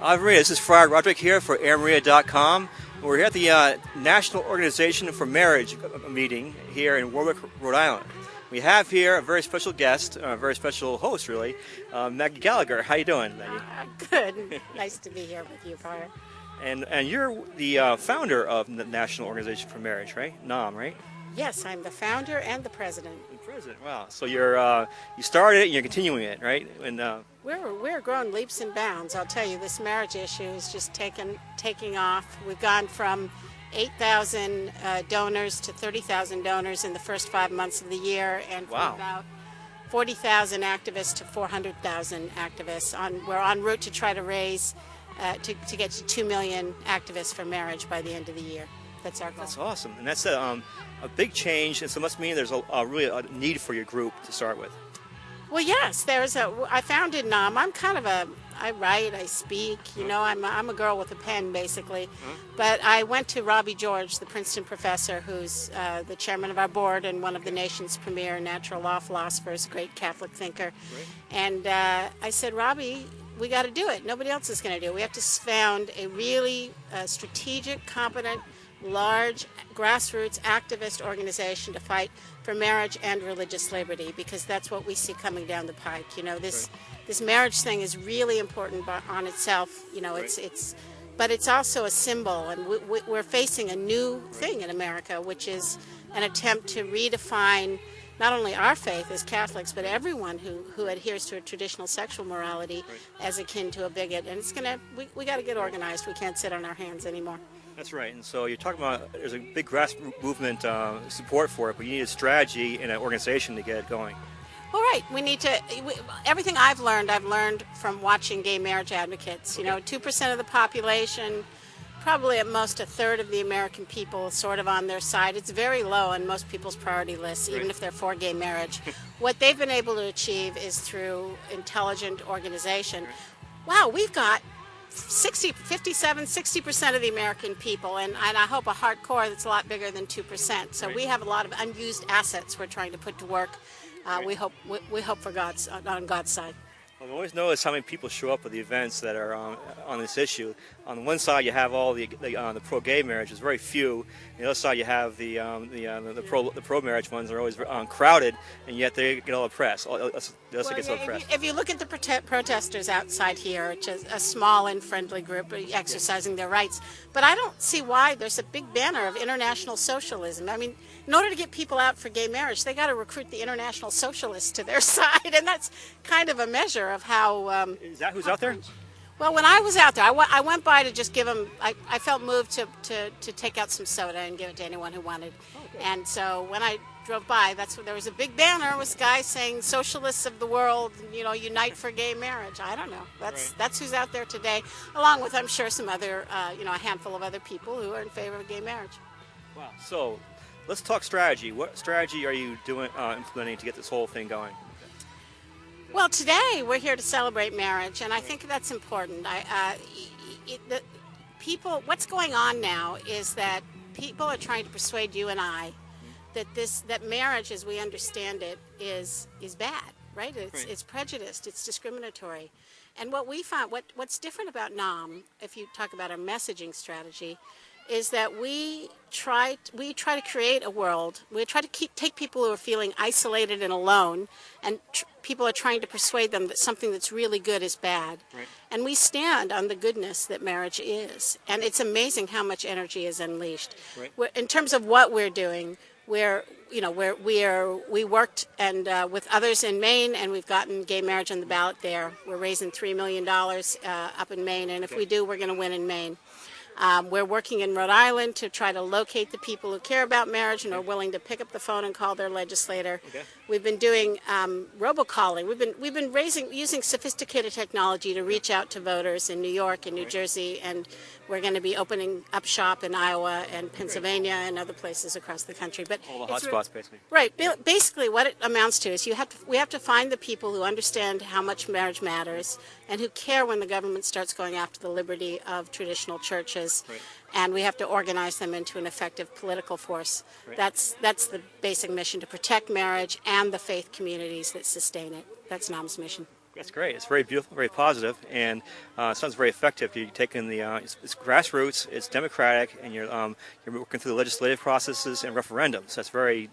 Ave Maria, this is Friar Roderick here for AveMaria.com. We're here at the National Organization for Marriage meeting here in Warwick, Rhode Island. We have here a very special guest, a very special host, really, Maggie Gallagher. How you doing, Maggie? Good. Nice to be here with you, Friar. And you're the founder of the National Organization for Marriage, right? NOM, right? Yes, I'm the founder and the president. The president. Wow. So you started it and you're continuing it, right? And we're growing leaps and bounds. I'll tell you, this marriage issue is just taking off. We've gone from 8,000 donors to 30,000 donors in the first 5 months of the year, and from about 40,000 activists to 400,000 activists. We're en route to try to raise to get to 2 million activists for marriage by the end of the year. That's our goal. That's awesome, and that's a big change. And so it must mean there's really a need for your group to start with. Well, yes, I founded NOM. I'm kind of I write, I speak, you know, I'm a girl with a pen, basically. But I went to Robbie George, the Princeton professor, who's the chairman of our board and one of the nation's premier natural law philosophers, a great Catholic thinker. And I said, Robbie, we got to do it. Nobody else is going to do it. We have to found a really strategic, competent, large grassroots activist organization to fight for marriage and religious liberty, because that's what we see coming down the pike. You know, this marriage thing is really important on itself. You know, but it's also a symbol, and we're facing a new thing in America, which is an attempt to redefine not only our faith as Catholics, but everyone who adheres to a traditional sexual morality as akin to a bigot. And we got to get organized. We can't sit on our hands anymore. That's right. And so you're talking about there's a big grassroots movement support for it, but you need a strategy and an organization to get it going. Well, right. We need to. Everything I've learned from watching gay marriage advocates. You know, 2% of the population, probably at most a third of the American people, sort of on their side. It's very low on most people's priority lists, even if they're for gay marriage. What they've been able to achieve is through intelligent organization. Wow, we've got 60% of the American people, and I hope a hardcore that's a lot bigger than 2%. So we have a lot of unused assets we're trying to put to work. We hope for on God's side. I've always noticed how many people show up at the events that are on this issue. On one side, you have all the pro-gay marriages, very few. On the other side, you have the pro-marriage ones that are always crowded, and yet they get all the press. If you look at the protesters outside here, it's a small and friendly group exercising their rights. But I don't see why there's a big banner of international socialism. I mean, in order to get people out for gay marriage, they got to recruit the international socialists to their side, and that's kind of a measure of how. Is that who's out there? Well, when I was out there, I went by to just give them. I felt moved to take out some soda and give it to anyone who wanted. And so when I drove by, there was a big banner with guys saying "Socialists of the world, you know, unite for gay marriage." I don't know. That's who's out there today, along with, I'm sure, some other, a handful of other people who are in favor of gay marriage. Wow. So let's talk strategy. What strategy are you implementing to get this whole thing going? Well, today we're here to celebrate marriage, and I think that's important. What's going on now is that people are trying to persuade you and I that marriage, as we understand it, is bad, right? It's prejudiced, it's discriminatory, and what we found, what's different about NOM, if you talk about our messaging strategy, is that we try to create a world. We try to take people who are feeling isolated and alone, and people are trying to persuade them that something that's really good is bad. And we stand on the goodness that marriage is, and it's amazing how much energy is unleashed. In terms of what we're doing, we worked with others in Maine, and we've gotten gay marriage on the ballot there. We're raising $3 million up in Maine, and if we do, we're going to win in Maine. We're working in Rhode Island to try to locate the people who care about marriage and are willing to pick up the phone and call their legislator. We've been doing robocalling. We've been using sophisticated technology to reach out to voters in New York and New Jersey, and we're going to be opening up shop in Iowa and Pennsylvania and other places across the country. But all the hotspots, basically. Right. Basically, what it amounts to is we have to find the people who understand how much marriage matters and who care when the government starts going after the liberty of traditional churches. And we have to organize them into an effective political force. That's the basic mission, to protect marriage and the faith communities that sustain it. That's NOM's mission. That's great. It's very beautiful, very positive, and it sounds very effective. You're taking the it's grassroots, it's democratic, and you're working through the legislative processes and referendums. That's very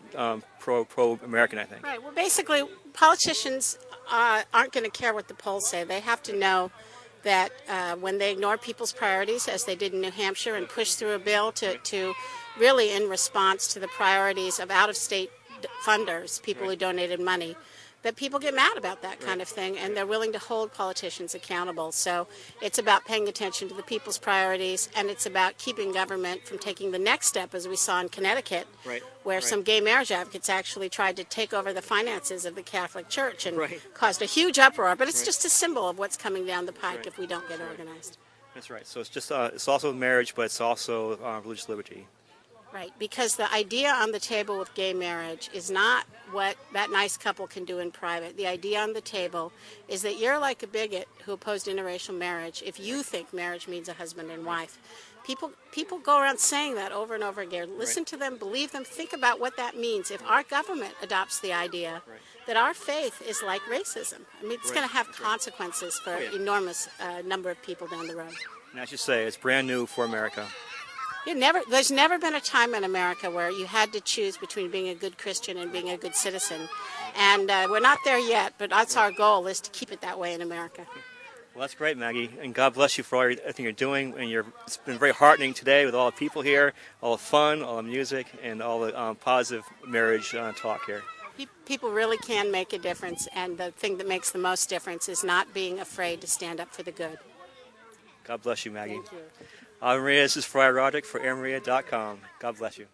pro American, I think. Right. Well, basically, politicians aren't going to care what the polls say. They have to know that when they ignore people's priorities, as they did in New Hampshire, and push through a bill to really in response to the priorities of out-of-state funders, people who donated money, that people get mad about that kind of thing, and they're willing to hold politicians accountable. So it's about paying attention to the people's priorities, and it's about keeping government from taking the next step, as we saw in Connecticut, where some gay marriage advocates actually tried to take over the finances of the Catholic Church and caused a huge uproar. But it's just a symbol of what's coming down the pike if we don't get organized. That's right. So it's just it's also marriage, but it's also religious liberty. Right, because the idea on the table with gay marriage is not what that nice couple can do in private. The idea on the table is that you're like a bigot who opposed interracial marriage if you think marriage means a husband and wife. People go around saying that over and over again. Listen to them, believe them, think about what that means. If our government adopts the idea that our faith is like racism, I mean, it's going to have consequences for an enormous number of people down the road. And as you say, it's brand new for America. There's never been a time in America where you had to choose between being a good Christian and being a good citizen. And we're not there yet, but that's our goal, is to keep it that way in America. Well, that's great, Maggie, and God bless you for everything you're doing. And it's been very heartening today with all the people here, all the fun, all the music, and all the positive marriage talk here. People really can make a difference, and the thing that makes the most difference is not being afraid to stand up for the good. God bless you, Maggie. Thank you. Ave Maria, this is Friar Roderick for AveMaria.com. God bless you.